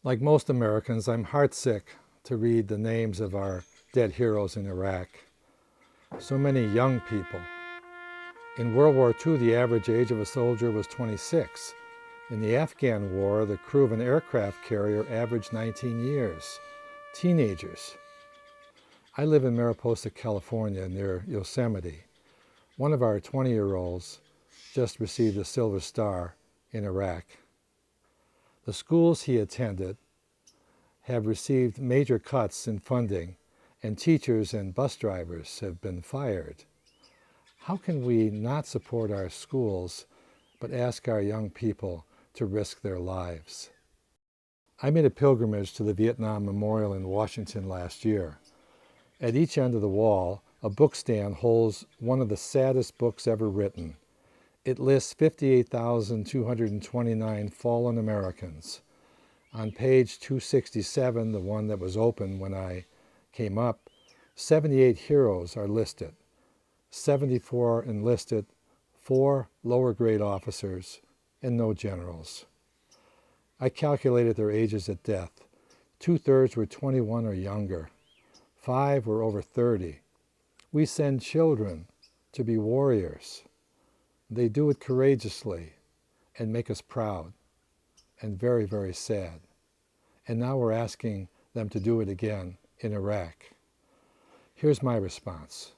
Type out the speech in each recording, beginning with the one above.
Like most Americans, I'm heartsick to read the names of our dead heroes in Iraq. So many young people. In World War II, the average age of a soldier was 26. In the Afghan War, the crew of an aircraft carrier averaged 19 years. Teenagers. I live in Mariposa, California, near Yosemite. One of our 20-year-olds just received a Silver Star in Iraq. The schools he attended have received major cuts in funding, and teachers and bus drivers have been fired. How can we not support our schools but ask our young people to risk their lives? I made a pilgrimage to the Vietnam Memorial in Washington last year. At each end of the wall, a book stand holds one of the saddest books ever written. It lists 58,229 fallen Americans. On page 267, the one that was open when I came up, 78 heroes are listed. 74 enlisted, 4 lower grade officers, and no generals. I calculated their ages at death. 2/3 were 21 or younger. 5 were over 30. We send children to be warriors. They do it courageously and make us proud and very, very sad. And now we're asking them to do it again in Iraq. Here's my response.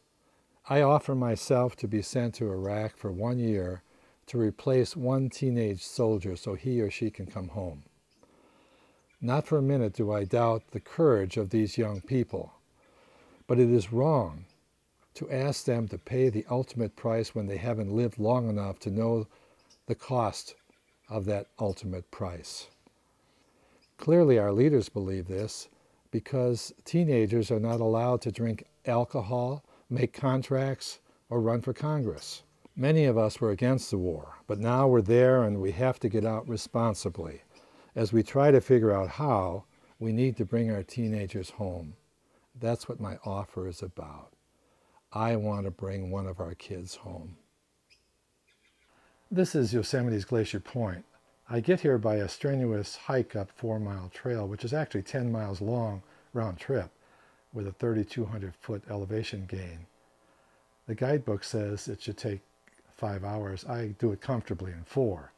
I offer myself to be sent to Iraq for 1 year to replace one teenage soldier so he or she can come home. Not for a minute do I doubt the courage of these young people, but it is wrong to ask them to pay the ultimate price when they haven't lived long enough to know the cost of that ultimate price. Clearly our leaders believe this because teenagers are not allowed to drink alcohol, make contracts, or run for Congress. Many of us were against the war, but now we're there and we have to get out responsibly. As we try to figure out how, we need to bring our teenagers home. That's what my offer is about. I want to bring one of our kids home. This is Yosemite's Glacier Point. I get here by a strenuous hike up 4-mile trail, which is actually 10 miles long round trip with a 3,200-foot elevation gain. The guidebook says it should take 5 hours. I do it comfortably in 4.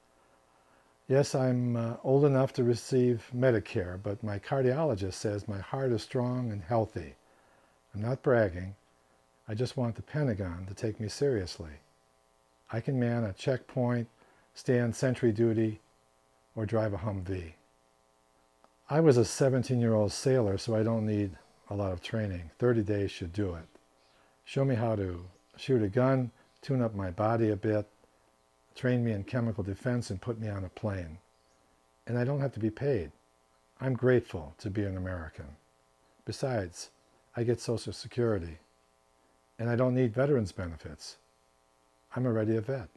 Yes, I'm old enough to receive Medicare, but my cardiologist says my heart is strong and healthy. I'm not bragging. I just want the Pentagon to take me seriously. I can man a checkpoint, stand sentry duty, or drive a Humvee. I was a 17-year-old sailor, so I don't need a lot of training. 30 days should do it. Show me how to shoot a gun, tune up my body a bit, train me in chemical defense, and put me on a plane. And I don't have to be paid. I'm grateful to be an American. Besides, I get Social Security. And I don't need veterans benefits. I'm already a vet.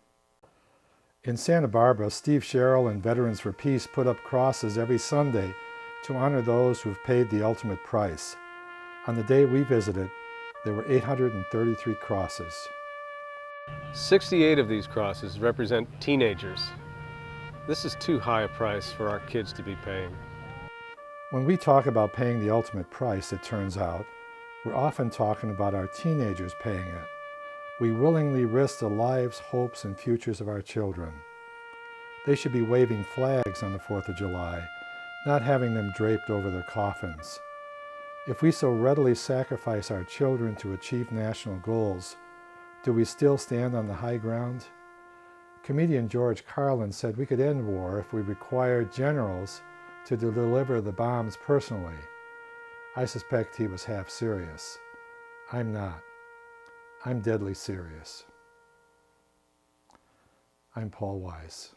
In Santa Barbara, Steve Sherrill and Veterans for Peace put up crosses every Sunday to honor those who've paid the ultimate price. On the day we visited, there were 833 crosses. 68 of these crosses represent teenagers. This is too high a price for our kids to be paying. When we talk about paying the ultimate price, it turns out, we're often talking about our teenagers paying it. We willingly risk the lives, hopes, and futures of our children. They should be waving flags on the 4th of July, not having them draped over their coffins. If we so readily sacrifice our children to achieve national goals, do we still stand on the high ground? Comedian George Carlin said we could end war if we required generals to deliver the bombs personally. I suspect he was half serious. I'm not. I'm deadly serious. I'm Paul Weiss.